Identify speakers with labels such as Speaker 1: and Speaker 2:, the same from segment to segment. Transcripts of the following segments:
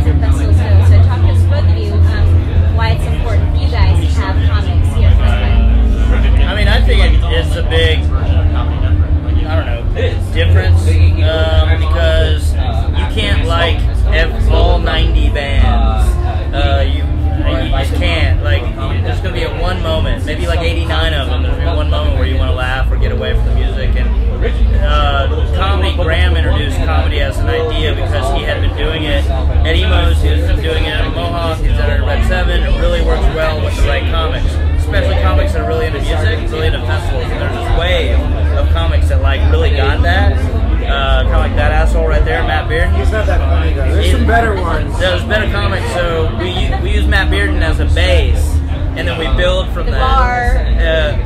Speaker 1: music festivals go. So talk to us, both of you, why it's important for you guys to have comics here at Fest.
Speaker 2: I mean, I think it's a big, I don't know, difference because you can't like all 90 bands. You just can't. Like, there's going to be a one moment, maybe like 89 of them. There's going to be one moment where you want to laugh or get away from the music. And comedy, Graham introduced comedy as an idea because he had been doing it at Emo's, he was doing it at Mohawk, he's done it at Red 7. It really works well with the right comics, especially comics that are really into music, really into festivals. And there's this wave of comics that like really got that. Kind of like that asshole right there, Matt Bearden.
Speaker 3: He's not that funny though. There's some better ones.
Speaker 2: There's better comics, so we use Matt Bearden as a base, and then we build from that.
Speaker 1: Yeah.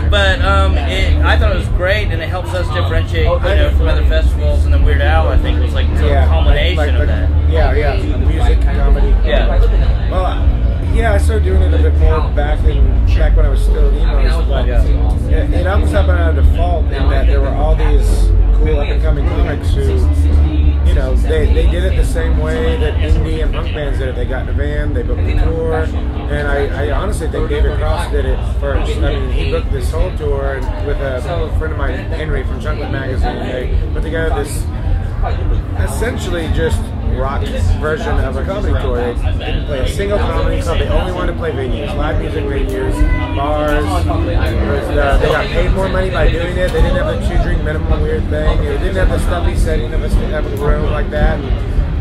Speaker 2: But I thought it was great, and it helps us differentiate, from other festivals. And then Weird Al, I think, was like a culmination of that.
Speaker 3: Yeah, music, comedy.
Speaker 2: Yeah.
Speaker 3: Well, yeah, I started doing it a bit more back when I was still at Emo's, but it almost happened out of default in that there were all these cool up-and-coming comics who, they did it the same way that indie and punk bands did it. They got in a van, they booked the tour, and I honestly think David Cross did it first. I mean, he booked this whole tour with a friend of mine, Henry from Chunklet Magazine. They put together this essentially just rock version of a comedy tour. They didn't play a single comedy club. They only wanted to play venues, live music venues, bars. They got paid more money by doing it. They didn't have the 2-drink minimum weird thing. They didn't have the stuffy setting of a room like that.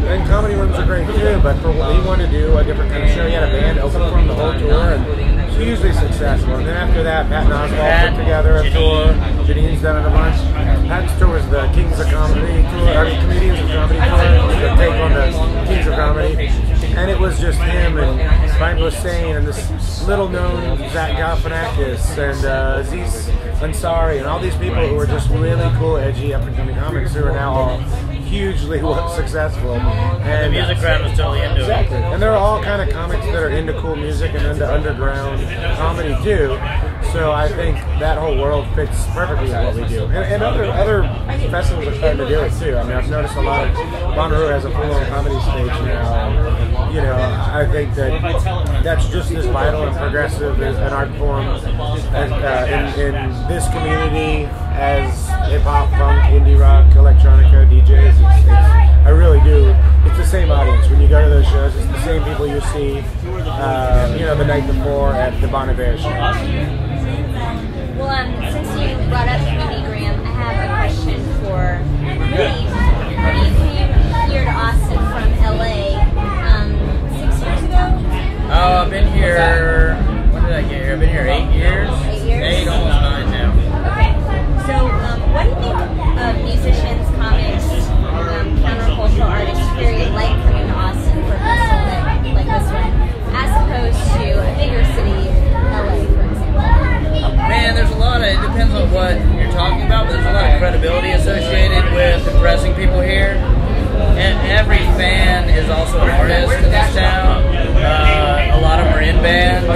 Speaker 3: And comedy rooms are great too, but for what he wanted to do, a different kind of show, he had a band open for him the whole tour, and hugely successful. And then after that, Pat and Oswald put together a tour. Janine's done it a bunch. Pat's tour was the Kings of Comedy tour, or the Comedians of Comedy tour, the take on the Kings of Comedy. And it was just him and Brian Posehn and this little-known Zach Galifianakis and Aziz Ansari and all these people who were just really cool, edgy, up-and-coming comics who are now all hugely successful.
Speaker 2: And the music crowd was totally into
Speaker 3: it. And they're all kind of comics that are into cool music and into underground comedy too. So I think that whole world fits perfectly with what we do. And other festivals are starting to do it too. I mean, I've noticed a lot of Bonnaroo has a full-on comedy stage now. I think that's just as vital and progressive as an art form in this community as hip-hop, funk, indie rock, electronica, DJs. I really do. It's the same audience. When you go to those shows, it's the same people you see, the night before at the Bon Iver show.
Speaker 1: Well, since you brought up Moody, Graham, I have a question for Moody. Moody, you came here to Austin from LA 6 years ago?
Speaker 2: Oh, I've been here, when did I get here? I've been here 8 years.
Speaker 1: 8 years?
Speaker 2: 8, almost 9 now.
Speaker 1: Okay. So, what do you think of musicians, comics, countercultural artists really like coming to Austin for a festival like this one, as opposed to a bigger city, LA, for example?
Speaker 2: Man, there's a lot of, it depends on what you're talking about, but there's a lot of credibility associated with impressing people here. And every fan is also an artist in this town. A lot of them are in bands.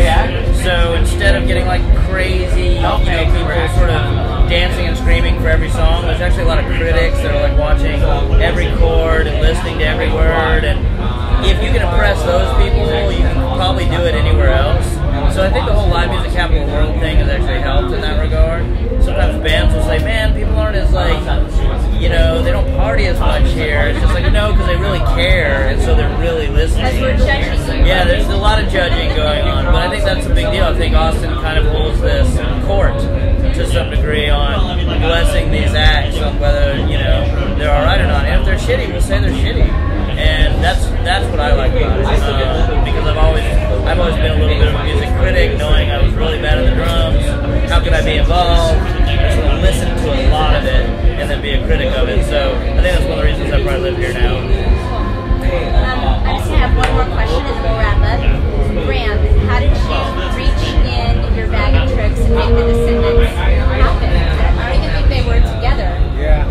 Speaker 2: So instead of getting like crazy, people sort of dancing and screaming for every song, there's actually a lot of critics that are like watching every chord and listening to every word. And if you can impress those people, you can probably do it anywhere else. So I think the whole live music capital of the world thing has actually helped in that regard. Sometimes bands will say, man, people aren't as like, they don't party as much here. It's just like, because they really care, and so they're really listening.
Speaker 1: Because we're judging.
Speaker 2: Yeah, there's a lot of judging going on, but I think that's a big deal. I think Austin kind of holds this court to some degree on blessing these acts on whether, they're alright or not. And if they're shitty, we'll say they're shitty. And that's what I like about it. Because I've always been a little bit of a music critic, knowing I was really bad at the drums. How could I be involved? I just want to listen to a lot of it and then be a critic of it. So I think that's one of the reasons I probably live here now.
Speaker 1: I just have one more question and then we'll wrap up. Graham, how did you reach in your bag of tricks and make the Descendants happen? I don't even think they were together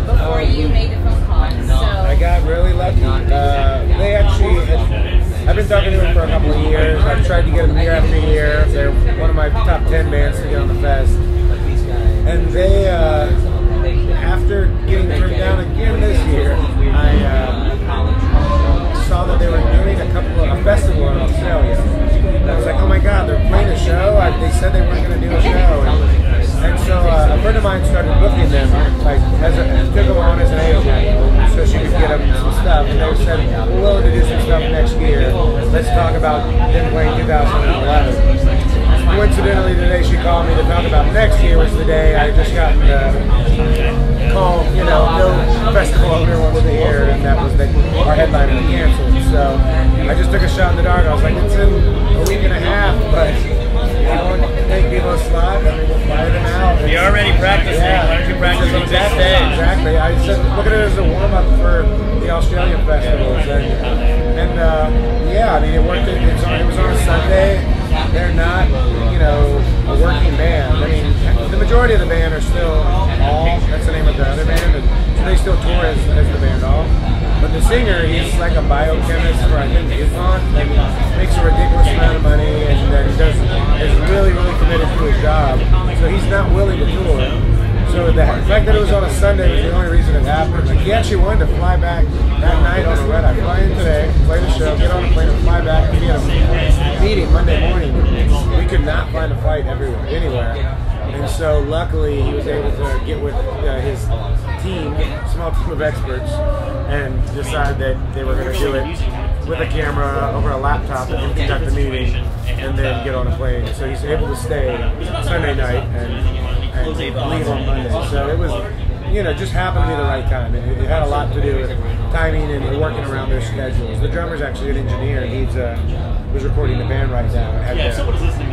Speaker 1: before you made the phone call. So
Speaker 3: I got really lucky. They actually, I've been talking to them for a couple of years. I've tried to get them year after year. They're one of my top 10 bands to get on the fest. And they, after getting turned down again this year, I saw that they were doing a festival in Australia. And I was like, oh my God, they're playing a show? They said they weren't going to do a show. And so a friend of mine started booking them, like, took them on as an agent, so she could get them some stuff. And they said, we're willing to do some stuff next year. Let's talk about them playing 2011. Coincidentally, today she called me to talk about next year, was the day I just got the call, no festival owner wants to hear, and that was our headliner canceled. So I just took a shot in the dark. I was like, it's in a week and a half, but take people a slot, I mean, we'll fly them out.
Speaker 2: You're already practicing. Why don't you practice on the big stage?
Speaker 3: Exactly. I said, look at it as a warm-up for the Australian festivals. And yeah, I mean, it worked. It was on a Sunday. They're not, a working band. I mean, the majority of the band are still All. That's the name of the other band. And so they still tour as the band All. But the singer, he's like a biochemist for, I think, DuPont. And makes a ridiculous amount of money, and is really, really committed to his job. So he's not willing to tour. So the fact that it was on a Sunday was the only reason it happened. Like, he actually wanted to fly back that night on a red eye. Fly in today, play the show, get on a plane and fly back. We had a meeting Monday morning. We could not find a flight anywhere. And so luckily he was able to get with his team, small team of experts, and decide that they were going to do it with a camera over a laptop and conduct the meeting and then get on a plane. So he's able to stay Sunday night and leave on Monday. So it was, just happened to be the right time. It had a lot to do with timing and working around their schedules. The drummer's actually an engineer. He's was recording the band right now. And had to,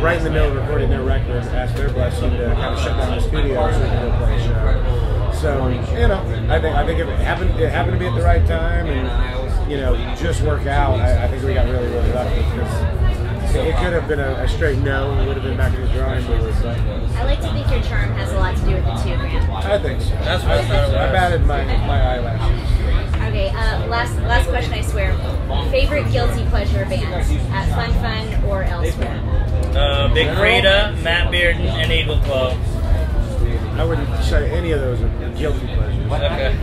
Speaker 3: right in the middle of recording their record, asked their blessing to kind of shut down the studio so they could go play a show. So, I think it happened to be at the right time, and just work out. I think we got really, really lucky because it could have been a straight no, and we would have been back to the drawing board. But
Speaker 1: I like to think your charm has a lot to do with it too, Grant.
Speaker 3: I think so.
Speaker 2: That's what
Speaker 3: I batted my eyelashes.
Speaker 1: Okay, last question, I swear. Favorite guilty pleasure bands at Fun Fun or elsewhere?
Speaker 2: Big Frida, Matt Bearden, and Eagle Claw.
Speaker 3: I wouldn't say any of those are guilty pleasures.
Speaker 2: Okay.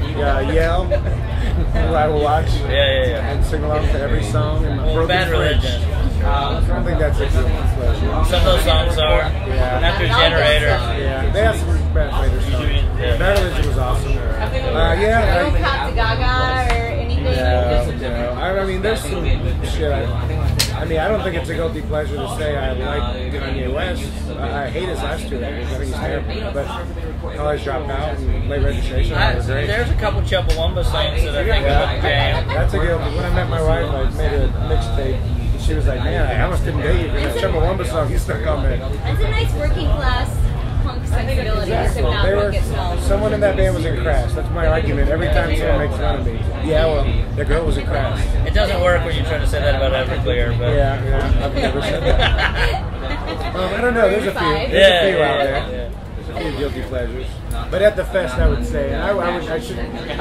Speaker 3: Yell, who I will watch, and sing along to every song. And
Speaker 2: Bad Religion.
Speaker 3: I don't think that's a guilty pleasure.
Speaker 2: Some of those songs are. After Generator.
Speaker 3: Yeah, they have some Bad Religion songs. Bad Religion was awesome.
Speaker 1: No Cop to Gaga or anything?
Speaker 3: No. I mean, there's some shit. I don't think it's a guilty pleasure to say I like Kanye West. I hate his last two records. I think he's terrible. But College Dropout and Late Registration was great.
Speaker 2: There's a couple Chumbawamba songs that I think would jam.
Speaker 3: That's a guilty. When I met my wife, I made a mixtape. She was like, man, I almost didn't date you for that Chumbawamba song. You stuck on me.
Speaker 1: It's a nice working class punk sensibility.
Speaker 3: Someone in that band was in Crash. That's my argument. Every time someone makes fun of me. Yeah, well, the girl was in Crash.
Speaker 2: It doesn't work when you try to say that about Everclear, but
Speaker 3: yeah, I've never said that. I don't know. There's a few. There's a few out there. There's a few guilty pleasures. But at the fest, I would say, and I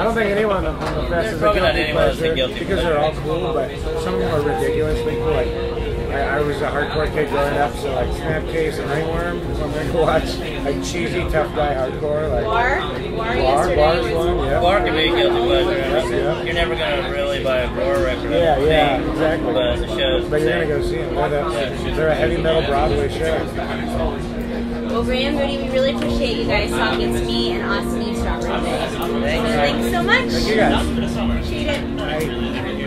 Speaker 3: don't think anyone on the fest is a guilty pleasure because they're all cool, but some of them are ridiculously cool. Like, I was a hardcore kid growing up, so like Snapcase and Ringworm is one thing to watch. Like cheesy, tough guy hardcore. Like Bar's one, yeah.
Speaker 2: Bar can be a guilty pleasure. Yeah. You're never going to really buy a Roar record.
Speaker 3: Yeah, exactly.
Speaker 2: But the shows.
Speaker 3: But you're going to go see them. They're a heavy metal Broadway show.
Speaker 1: Well, Graham Moody, we really appreciate you guys talking to me and Austin Eavesdropper today. Thanks so much.
Speaker 3: Thank you guys.
Speaker 1: Appreciate it.
Speaker 3: Bye.